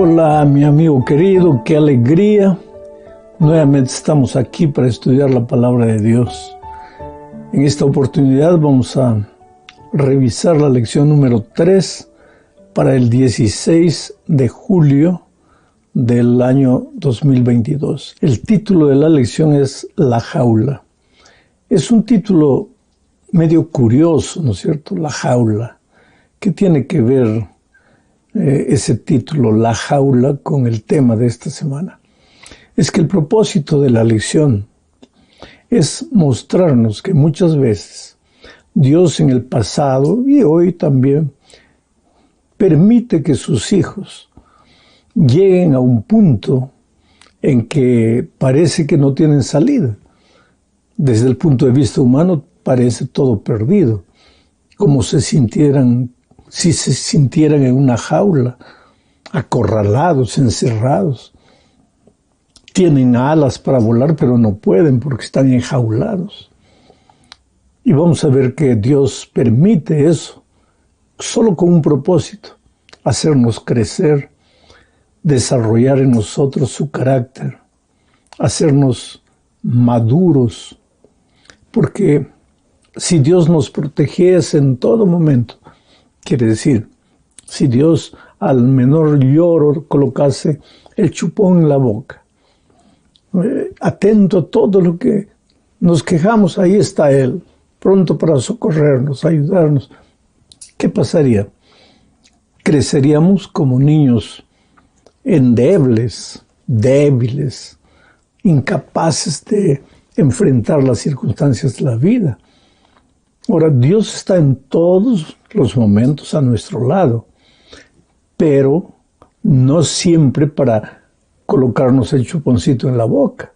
Hola, mi amigo querido, qué alegría. Nuevamente estamos aquí para estudiar la palabra de Dios. En esta oportunidad vamos a revisar la lección número 3 para el 16 de julio del año 2022. El título de la lección es La jaula. Es un título medio curioso, ¿no es cierto? La jaula. ¿Qué tiene que ver ese título, La jaula, con el tema de esta semana? Es que el propósito de la lección es mostrarnos que muchas veces Dios en el pasado y hoy también permite que sus hijos lleguen a un punto en que parece que no tienen salida. Desde el punto de vista humano parece todo perdido, como si se sintieran en una jaula, acorralados, encerrados. Tienen alas para volar, pero no pueden porque están enjaulados. Y vamos a ver que Dios permite eso, solo con un propósito: hacernos crecer, desarrollar en nosotros su carácter, hacernos maduros. Porque si Dios nos protegiese en todo momento, quiere decir, si Dios al menor lloro colocase el chupón en la boca, atento a todo lo que nos quejamos, ahí está Él, pronto para socorrernos, ayudarnos. ¿Qué pasaría? Creceríamos como niños endebles, débiles, incapaces de enfrentar las circunstancias de la vida. Ahora, Dios está en todos los momentos a nuestro lado, pero no siempre para colocarnos el chuponcito en la boca,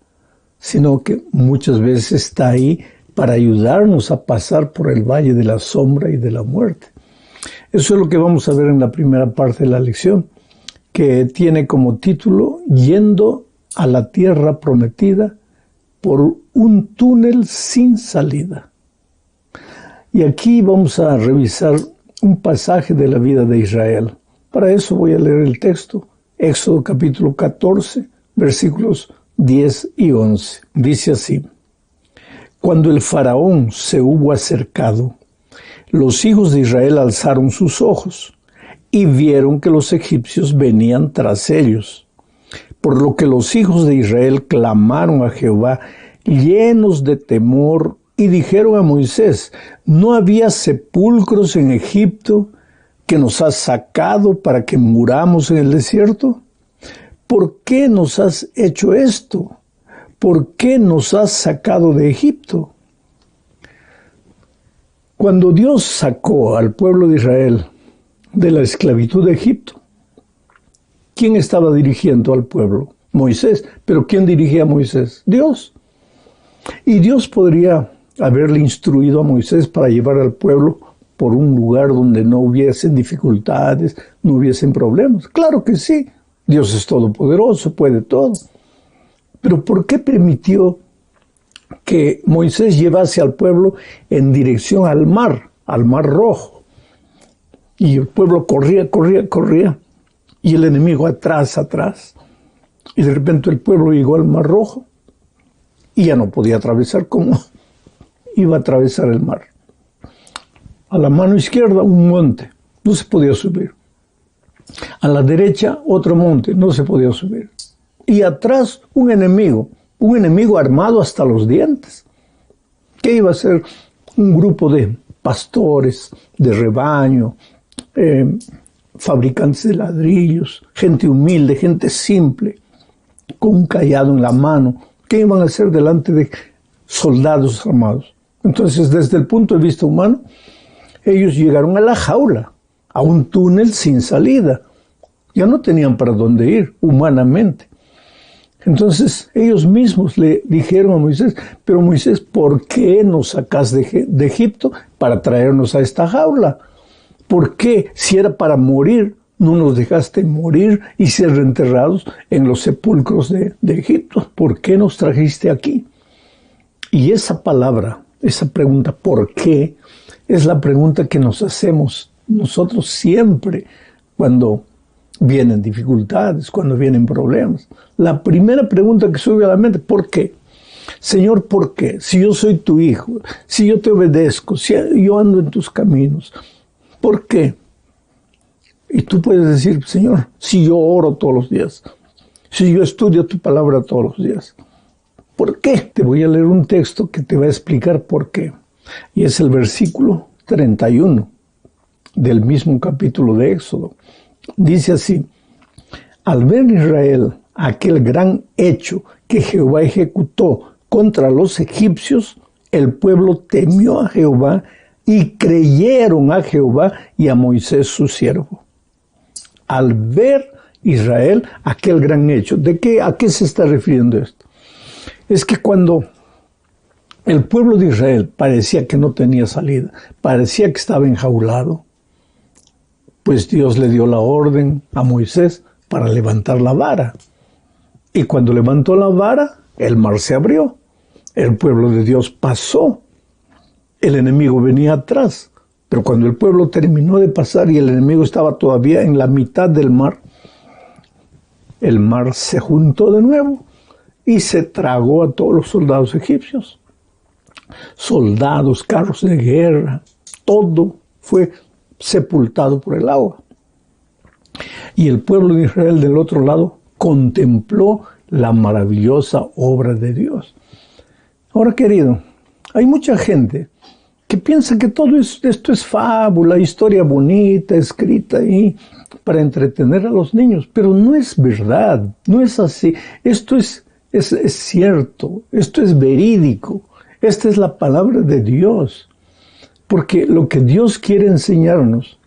sino que muchas veces está ahí para ayudarnos a pasar por el valle de la sombra y de la muerte. Eso es lo que vamos a ver en la primera parte de la lección, que tiene como título Yendo a la tierra prometida por un túnel sin salida. Y aquí vamos a revisar un pasaje de la vida de Israel. Para eso voy a leer el texto, Éxodo capítulo 14, versículos 10 y 11. Dice así: Cuando el faraón se hubo acercado, los hijos de Israel alzaron sus ojos y vieron que los egipcios venían tras ellos. Por lo que los hijos de Israel clamaron a Jehová llenos de temor y dijeron a Moisés: ¿no había sepulcros en Egipto que nos has sacado para que muramos en el desierto? ¿Por qué nos has hecho esto? ¿Por qué nos has sacado de Egipto? Cuando Dios sacó al pueblo de Israel de la esclavitud de Egipto, ¿quién estaba dirigiendo al pueblo? Moisés. ¿Pero quién dirigía a Moisés? Dios. Y Dios podría haberle instruido a Moisés para llevar al pueblo por un lugar donde no hubiesen dificultades, no hubiesen problemas. Claro que sí, Dios es todopoderoso, puede todo. Pero ¿por qué permitió que Moisés llevase al pueblo en dirección al Mar Rojo? Y el pueblo corría, y el enemigo atrás. Y de repente el pueblo llegó al Mar Rojo y ya no podía atravesar. ¿Cómo iba a atravesar el mar? A la mano izquierda un monte, no se podía subir. A la derecha otro monte, no se podía subir. Y atrás un enemigo armado hasta los dientes. ¿Qué iba a hacer? Un grupo de pastores de rebaño, fabricantes de ladrillos, gente humilde, gente simple, con un cayado en la mano. ¿Qué iban a hacer delante de soldados armados? Entonces, desde el punto de vista humano, ellos llegaron a la jaula, a un túnel sin salida. Ya no tenían para dónde ir, humanamente. Entonces, ellos mismos le dijeron a Moisés: pero Moisés, ¿por qué nos sacas de Egipto para traernos a esta jaula? ¿Por qué, si era para morir, no nos dejaste morir y ser enterrados en los sepulcros de Egipto? ¿Por qué nos trajiste aquí? Y esa palabra, esa pregunta, ¿por qué?, es la pregunta que nos hacemos nosotros siempre cuando vienen dificultades, cuando vienen problemas, la primera pregunta que sube a la mente, ¿por qué? Señor, ¿por qué? Si yo soy tu hijo, si yo te obedezco, si yo ando en tus caminos, ¿por qué? Y tú puedes decir, Señor, si yo oro todos los días, si yo estudio tu palabra todos los días, ¿por qué? Te voy a leer un texto que te va a explicar por qué. Y es el versículo 31 del mismo capítulo de Éxodo. Dice así: al ver Israel aquel gran hecho que Jehová ejecutó contra los egipcios, el pueblo temió a Jehová y creyeron a Jehová y a Moisés su siervo. Al ver Israel aquel gran hecho, ¿a qué se está refiriendo esto? Es que cuando el pueblo de Israel parecía que no tenía salida, parecía que estaba enjaulado, pues Dios le dio la orden a Moisés para levantar la vara. Y cuando levantó la vara, el mar se abrió. El pueblo de Dios pasó. El enemigo venía atrás. Pero cuando el pueblo terminó de pasar y el enemigo estaba todavía en la mitad del mar, el mar se juntó de nuevo y se tragó a todos los soldados egipcios. Soldados, carros de guerra, todo fue sepultado por el agua. Y el pueblo de Israel del otro lado contempló la maravillosa obra de Dios. Ahora, querido, hay mucha gente que piensa que todo esto es fábula, historia bonita, escrita ahí para entretener a los niños, pero no es verdad, no es así. Esto es cierto, esto es verídico, esta es la palabra de Dios, porque lo que Dios quiere enseñarnos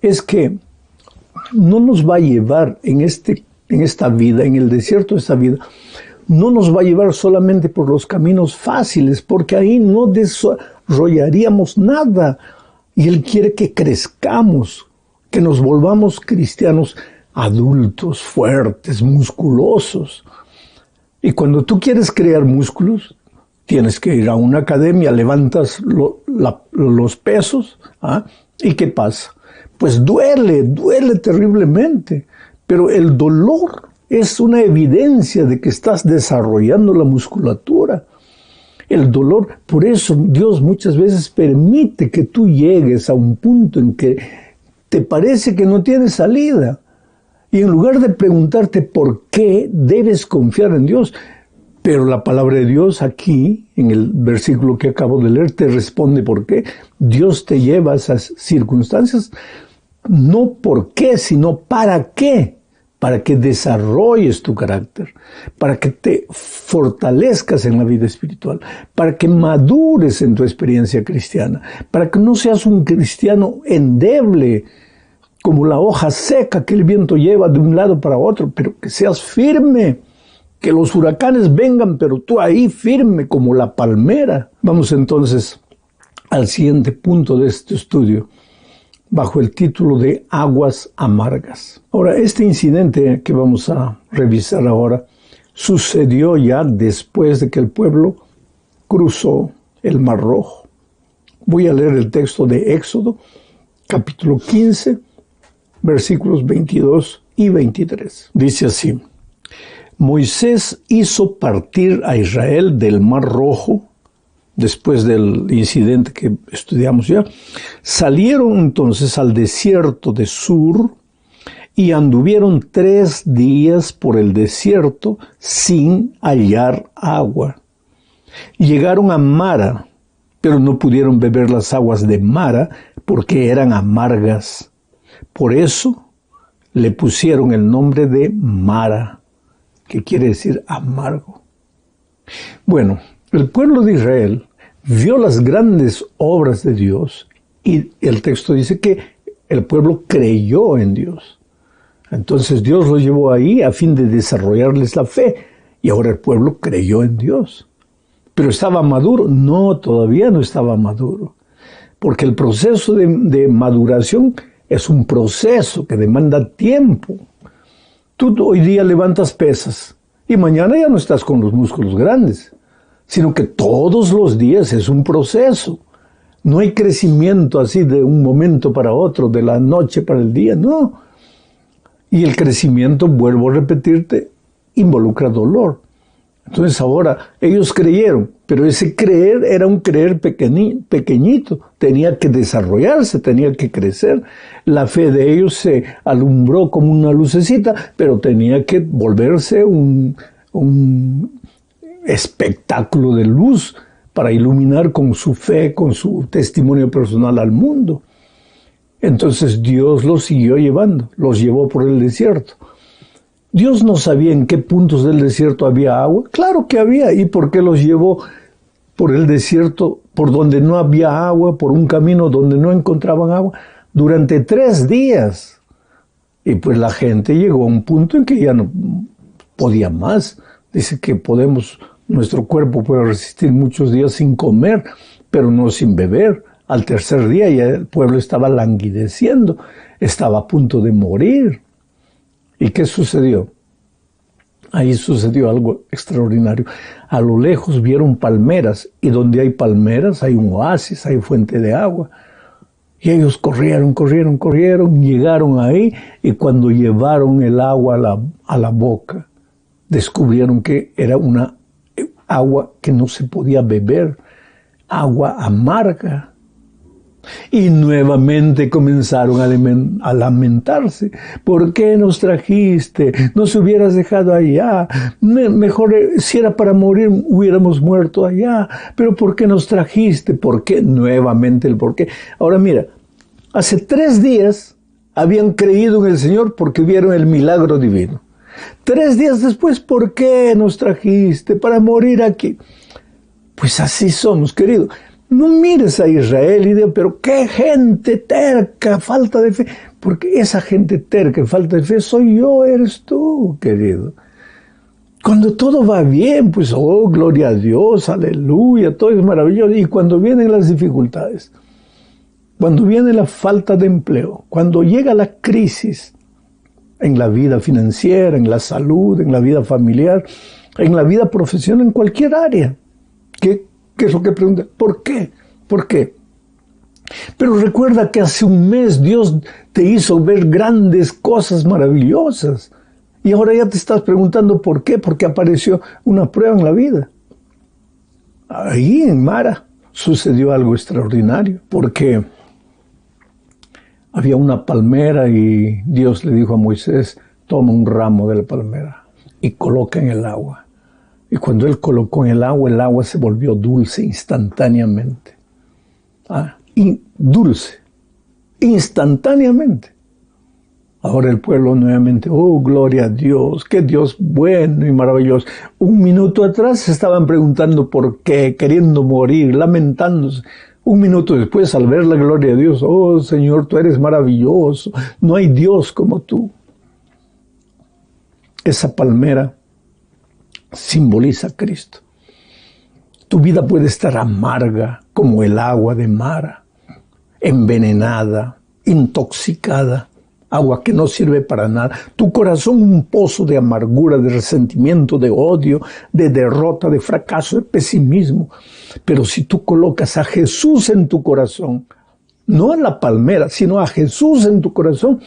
es que no nos va a llevar en esta vida, en el desierto de esta vida, no nos va a llevar solamente por los caminos fáciles, porque ahí no desarrollaríamos nada. Y Él quiere que crezcamos, que nos volvamos cristianos adultos, fuertes, musculosos. Y cuando tú quieres crear músculos, tienes que ir a una academia, levantas los pesos, ¿ah? ¿Y qué pasa? Pues duele terriblemente, pero el dolor es una evidencia de que estás desarrollando la musculatura. El dolor, por eso Dios muchas veces permite que tú llegues a un punto en que te parece que no tienes salida. Y en lugar de preguntarte por qué, debes confiar en Dios. Pero la palabra de Dios aquí, en el versículo que acabo de leer, te responde por qué. Dios te lleva a esas circunstancias, no por qué, sino para qué. Para que desarrolles tu carácter, para que te fortalezcas en la vida espiritual, para que madures en tu experiencia cristiana, para que no seas un cristiano endeble, como la hoja seca que el viento lleva de un lado para otro, pero que seas firme, que los huracanes vengan, pero tú ahí firme como la palmera. Vamos entonces al siguiente punto de este estudio, bajo el título de aguas amargas. Ahora, este incidente que vamos a revisar ahora sucedió ya después de que el pueblo cruzó el Mar Rojo. Voy a leer el texto de Éxodo, capítulo 15, versículos 22 y 23. Dice así: Moisés hizo partir a Israel del Mar Rojo. Después del incidente que estudiamos ya, salieron entonces al desierto de Sur y anduvieron 3 días por el desierto sin hallar agua. Llegaron a Mara, pero no pudieron beber las aguas de Mara porque eran amargas. Por eso le pusieron el nombre de Mara, que quiere decir amargo. Bueno, el pueblo de Israel vio las grandes obras de Dios y el texto dice que el pueblo creyó en Dios. Entonces Dios los llevó ahí a fin de desarrollarles la fe y ahora el pueblo creyó en Dios. ¿Pero estaba maduro? No, todavía no estaba maduro. Porque el proceso de maduración es un proceso que demanda tiempo. Tú hoy día levantas pesas y mañana ya no estás con los músculos grandes, sino que todos los días es un proceso. No hay crecimiento así de un momento para otro, de la noche para el día, no. Y el crecimiento, vuelvo a repetirte, involucra dolor. Entonces ahora ellos creyeron, pero ese creer era un creer pequeñito, tenía que desarrollarse, tenía que crecer. La fe de ellos se alumbró como una lucecita, pero tenía que volverse un espectáculo de luz para iluminar con su fe, con su testimonio personal al mundo. Entonces Dios los siguió llevando, los llevó por el desierto. Dios no sabía en qué puntos del desierto había agua. Claro que había. ¿Y por qué los llevó por el desierto, por donde no había agua, por un camino donde no encontraban agua? Durante 3 días. Y pues la gente llegó a un punto en que ya no podía más. Dice que nuestro cuerpo puede resistir muchos días sin comer, pero no sin beber. Al 3er día ya el pueblo estaba languideciendo, estaba a punto de morir. ¿Y qué sucedió? Ahí sucedió algo extraordinario. A lo lejos vieron palmeras, y donde hay palmeras hay un oasis, hay fuente de agua. Y ellos corrieron, llegaron ahí, y cuando llevaron el agua a la boca, descubrieron que era una agua que no se podía beber, agua amarga. Y nuevamente comenzaron a lamentarse. ¿Por qué nos trajiste? Nos hubieras dejado allá. Mejor, si era para morir, hubiéramos muerto allá. Pero ¿por qué nos trajiste? ¿Por qué? Nuevamente el por qué. Ahora mira, hace 3 días habían creído en el Señor porque vieron el milagro divino. 3 días después, ¿por qué nos trajiste? Para morir aquí. Pues así somos, querido. No mires a Israel y digas, pero qué gente terca, falta de fe. Porque esa gente terca y falta de fe soy yo, eres tú, querido. Cuando todo va bien, pues, oh, gloria a Dios, aleluya, todo es maravilloso. Y cuando vienen las dificultades, cuando viene la falta de empleo, cuando llega la crisis en la vida financiera, en la salud, en la vida familiar, en la vida profesional, en cualquier área, ¿qué es lo que pregunta? ¿Por qué? ¿Por qué? Pero recuerda que hace un mes Dios te hizo ver grandes cosas maravillosas. Y ahora ya te estás preguntando ¿por qué? Porque apareció una prueba en la vida. Ahí en Mara sucedió algo extraordinario. Porque había una palmera y Dios le dijo a Moisés, toma un ramo de la palmera y coloca en el agua. Y cuando él colocó en el agua se volvió dulce instantáneamente. Dulce, instantáneamente. Ahora el pueblo nuevamente, oh, gloria a Dios, qué Dios bueno y maravilloso. Un minuto atrás se estaban preguntando por qué, queriendo morir, lamentándose. Un minuto después, al ver la gloria de Dios, oh, Señor, tú eres maravilloso, no hay Dios como tú. Esa palmera simboliza a Cristo. Tu vida puede estar amarga como el agua de Mara, envenenada, intoxicada, agua que no sirve para nada. Tu corazón un pozo de amargura, de resentimiento, de odio, de derrota, de fracaso, de pesimismo. Pero si tú colocas a Jesús en tu corazón, no a la palmera, sino a Jesús en tu corazón,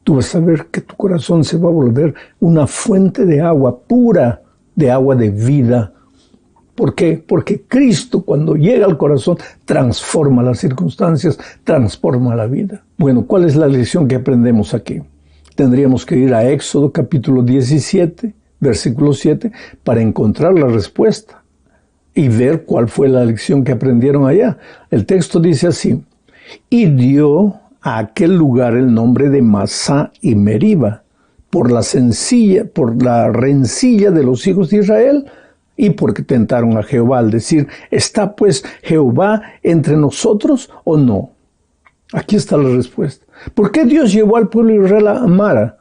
tú vas a ver que tu corazón se va a volver una fuente de agua pura, de agua de vida. ¿Por qué? Porque Cristo, cuando llega al corazón, transforma las circunstancias, transforma la vida. Bueno, ¿cuál es la lección que aprendemos aquí? Tendríamos que ir a Éxodo capítulo 17, versículo 7, para encontrar la respuesta y ver cuál fue la lección que aprendieron allá. El texto dice así, y dio a aquel lugar el nombre de Masá y Meriba, por la rencilla de los hijos de Israel, y porque tentaron a Jehová al decir, ¿está pues Jehová entre nosotros o no? Aquí está la respuesta. ¿Por qué Dios llevó al pueblo de Israel a Mara?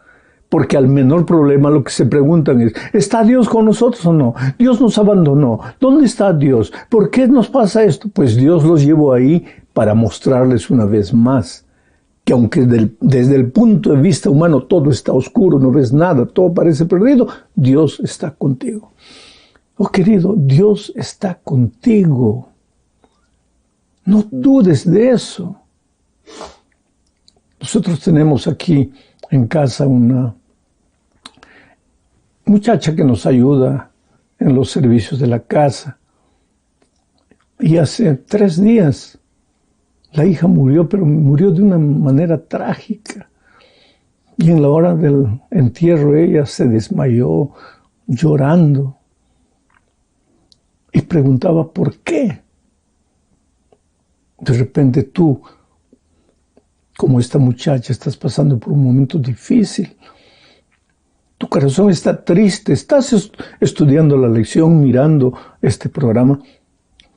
Porque al menor problema lo que se preguntan es, ¿está Dios con nosotros o no? Dios nos abandonó. ¿Dónde está Dios? ¿Por qué nos pasa esto? Pues Dios los llevó ahí para mostrarles una vez más que aunque desde el punto de vista humano todo está oscuro, no ves nada, todo parece perdido, Dios está contigo. Oh querido, Dios está contigo. No dudes de eso. Nosotros tenemos aquí en casa una muchacha que nos ayuda en los servicios de la casa. Y hace 3 días la hija murió, pero murió de una manera trágica. Y en la hora del entierro ella se desmayó llorando y preguntaba ¿por qué? De repente tú, como esta muchacha, estás pasando por un momento difícil. Tu corazón está triste, estás estudiando la lección, mirando este programa,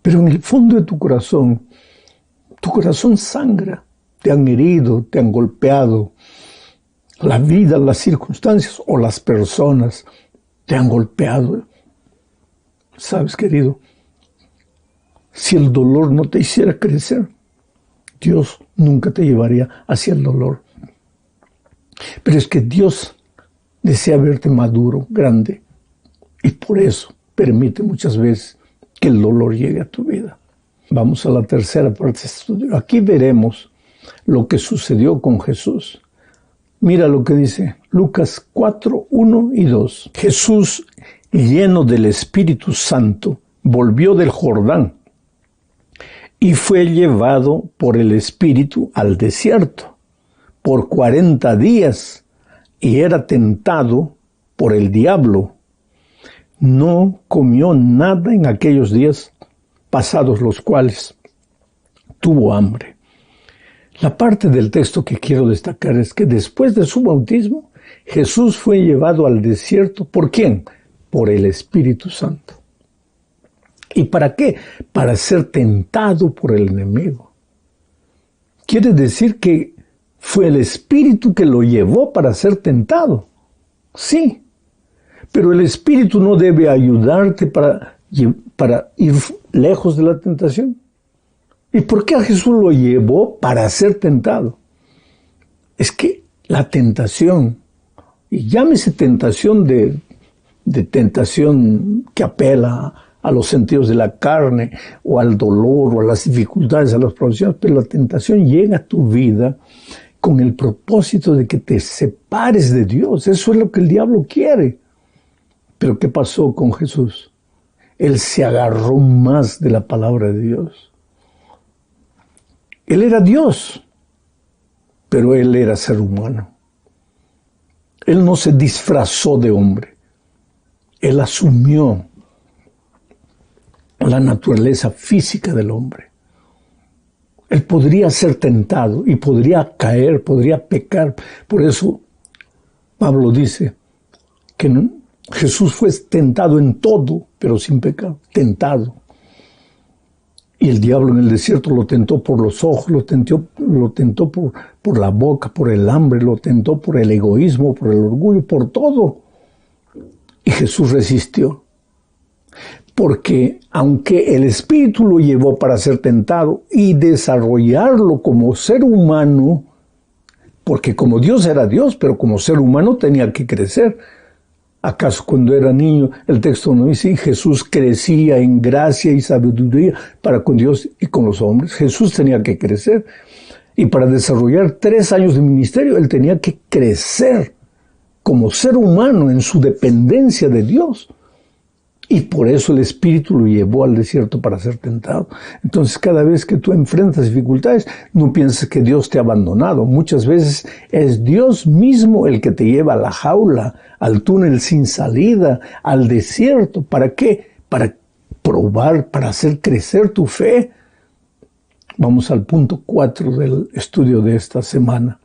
pero en el fondo de tu corazón sangra. Te han herido, te han golpeado. La vida, las circunstancias o las personas te han golpeado. ¿Sabes, querido? Si el dolor no te hiciera crecer, Dios nunca te llevaría hacia el dolor. Pero es que Dios desea verte maduro, grande, y por eso permite muchas veces que el dolor llegue a tu vida. Vamos a la tercera parte de este estudio. Aquí veremos lo que sucedió con Jesús. Mira lo que dice Lucas 4, 1 y 2. Jesús, lleno del Espíritu Santo, volvió del Jordán y fue llevado por el Espíritu al desierto por 40 días y era tentado por el diablo. No comió nada en aquellos días, pasados los cuales tuvo hambre. La parte del texto que quiero destacar es que después de su bautismo, Jesús fue llevado al desierto. ¿Por quién? Por el Espíritu Santo. ¿Y para qué? Para ser tentado por el enemigo. Quiere decir que fue el Espíritu que lo llevó para ser tentado. Sí, pero el Espíritu no debe ayudarte para ir lejos de la tentación. ¿Y por qué a Jesús lo llevó para ser tentado? Es que la tentación, y llámese tentación de tentación que apela a los sentidos de la carne, o al dolor, o a las dificultades, a las provisiones, pero la tentación llega a tu vida con el propósito de que te separes de Dios. Eso es lo que el diablo quiere. Pero ¿qué pasó con Jesús? Él se agarró más de la palabra de Dios. Él era Dios, pero él era ser humano. Él no se disfrazó de hombre. Él asumió la naturaleza física del hombre. Él podría ser tentado y podría caer, podría pecar. Por eso Pablo dice que Jesús fue tentado en todo, pero sin pecado, tentado. Y el diablo en el desierto lo tentó por los ojos, lo tentó por la boca, por el hambre, lo tentó por el egoísmo, por el orgullo, por todo. Y Jesús resistió. Porque aunque el Espíritu lo llevó para ser tentado y desarrollarlo como ser humano, porque como Dios era Dios, pero como ser humano tenía que crecer. ¿Acaso cuando era niño, el texto no dice, Jesús crecía en gracia y sabiduría para con Dios y con los hombres? Jesús tenía que crecer. Y para desarrollar 3 años de ministerio, él tenía que crecer como ser humano en su dependencia de Dios. Y por eso el Espíritu lo llevó al desierto para ser tentado. Entonces, cada vez que tú enfrentas dificultades, no pienses que Dios te ha abandonado. Muchas veces es Dios mismo el que te lleva a la jaula, al túnel sin salida, al desierto. ¿Para qué? Para probar, para hacer crecer tu fe. Vamos al punto 4 del estudio de esta semana.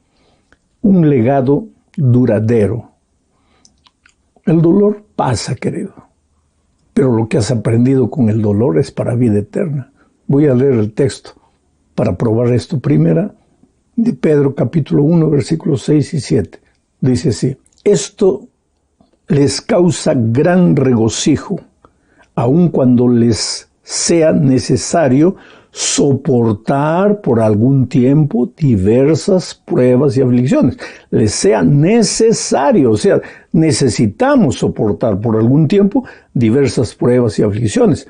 Un legado duradero. El dolor pasa, querido. Pero lo que has aprendido con el dolor es para vida eterna. Voy a leer el texto para probar esto. Primera de Pedro, capítulo 1, versículos 6 y 7. Dice así: esto les causa gran regocijo, aun cuando les sea necesario soportar por algún tiempo diversas pruebas y aflicciones. Les sea necesario, o sea, necesitamos soportar por algún tiempo diversas pruebas y aflicciones.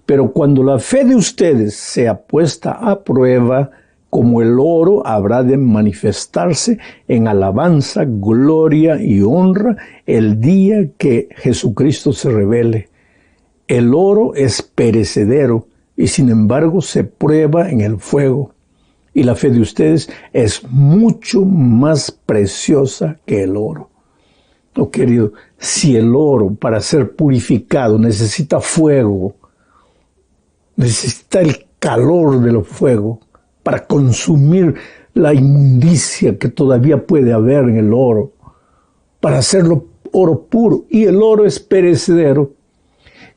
Pero cuando la fe de ustedes sea puesta a prueba, como el oro, habrá de manifestarse en alabanza, gloria y honra el día que Jesucristo se revele. El oro es perecedero y sin embargo se prueba en el fuego. Y la fe de ustedes es mucho más preciosa que el oro. Oh, querido, si el oro para ser purificado necesita fuego, necesita el calor del fuego para consumir la inmundicia que todavía puede haber en el oro, para hacerlo oro puro, y el oro es perecedero.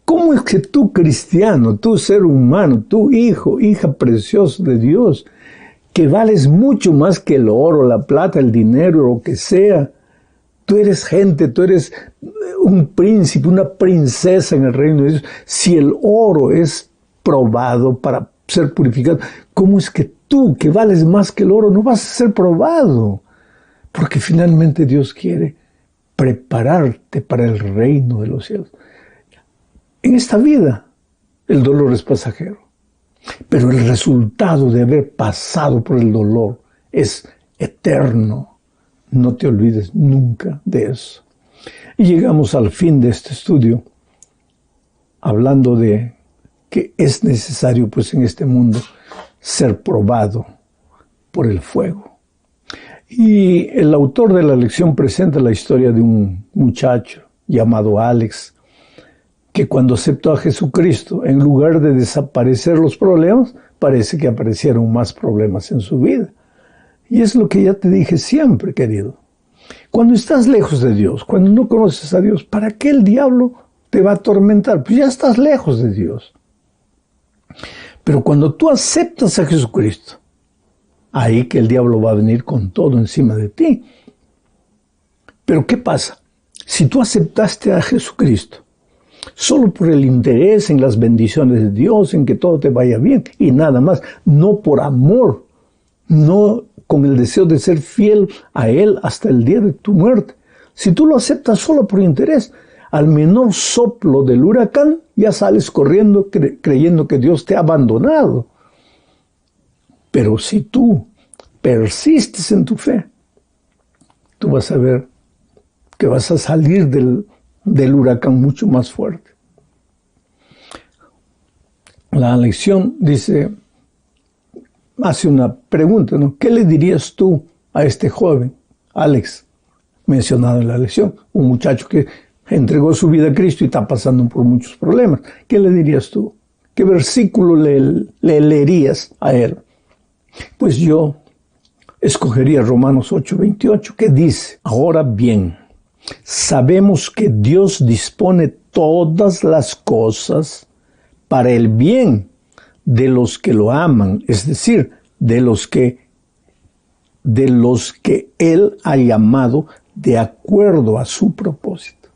¿Cómo es que tú, cristiano, tú, ser humano, tú, hijo, hija preciosa de Dios, que vales mucho más que el oro, la plata, el dinero, lo que sea? Tú eres gente, tú eres un príncipe, una princesa en el reino de Dios. Si el oro es probado para ser purificado, ¿cómo es que tú, que vales más que el oro, no vas a ser probado? Porque finalmente Dios quiere prepararte para el reino de los cielos. En esta vida, el dolor es pasajero, pero el resultado de haber pasado por el dolor es eterno. No te olvides nunca de eso. Y llegamos al fin de este estudio, hablando de que es necesario, pues, en este mundo, ser probado por el fuego. Y el autor de la lección presenta la historia de un muchacho llamado Alex, que cuando aceptó a Jesucristo, en lugar de desaparecer los problemas, parece que aparecieron más problemas en su vida. Y es lo que ya te dije siempre, querido. Cuando estás lejos de Dios, cuando no conoces a Dios, ¿para qué el diablo te va a atormentar? Pues ya estás lejos de Dios. Pero cuando tú aceptas a Jesucristo, ahí que el diablo va a venir con todo encima de ti. Pero ¿qué pasa? Si tú aceptaste a Jesucristo solo por el interés en las bendiciones de Dios, en que todo te vaya bien y nada más, no por amor, no con el deseo de ser fiel a Él hasta el día de tu muerte. Si tú lo aceptas solo por interés, al menor soplo del huracán ya sales corriendo creyendo que Dios te ha abandonado. Pero si tú persistes en tu fe, tú vas a ver que vas a salir del huracán mucho más fuerte. La lección dice, hace una pregunta, ¿no? ¿Qué le dirías tú a este joven, Alex, mencionado en la lección? Un muchacho que entregó su vida a Cristo y está pasando por muchos problemas. ¿Qué le dirías tú? ¿Qué versículo le leerías a él? Pues yo escogería Romanos 8:28, que dice, ahora bien, sabemos que Dios dispone todas las cosas para el bien de los que lo aman, es decir, de los que Él ha llamado de acuerdo a su propósito.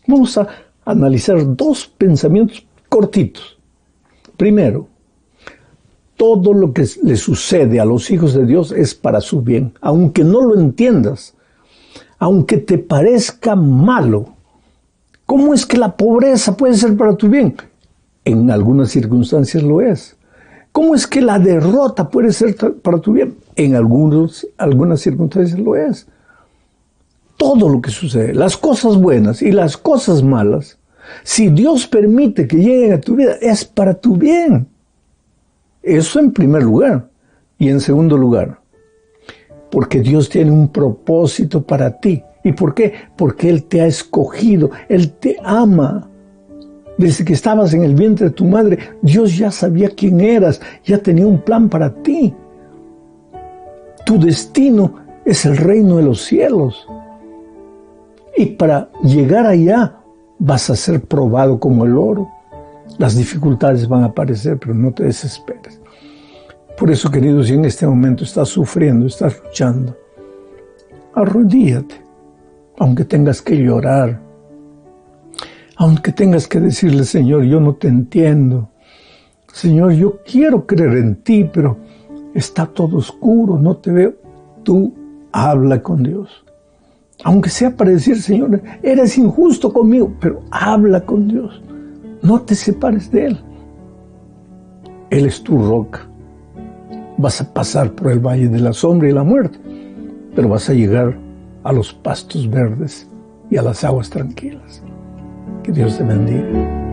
Vamos a analizar dos pensamientos cortitos. Primero, todo lo que le sucede a los hijos de Dios es para su bien, aunque no lo entiendas, aunque te parezca malo. ¿Cómo es que la pobreza puede ser para tu bien? En algunas circunstancias lo es. ¿Cómo es que la derrota puede ser para tu bien? En algunas circunstancias lo es. Todo lo que sucede, las cosas buenas y las cosas malas, si Dios permite que lleguen a tu vida, es para tu bien. Eso en primer lugar. Y en segundo lugar, porque Dios tiene un propósito para ti. ¿Y por qué? Porque Él te ha escogido, Él te ama. Desde que estabas en el vientre de tu madre, Dios ya sabía quién eras, ya tenía un plan para ti. Tu destino es el reino de los cielos. Y para llegar allá vas a ser probado como el oro. Las dificultades van a aparecer, pero no te desesperes. Por eso, queridos, si en este momento estás sufriendo, estás luchando, arrodíllate, aunque tengas que llorar, aunque tengas que decirle, Señor, yo no te entiendo. Señor, yo quiero creer en ti, pero está todo oscuro, no te veo. Tú habla con Dios. Aunque sea para decir, Señor, eres injusto conmigo, pero habla con Dios. No te separes de Él. Él es tu roca. Vas a pasar por el valle de la sombra y la muerte, pero vas a llegar a los pastos verdes y a las aguas tranquilas. Que Dios te bendiga.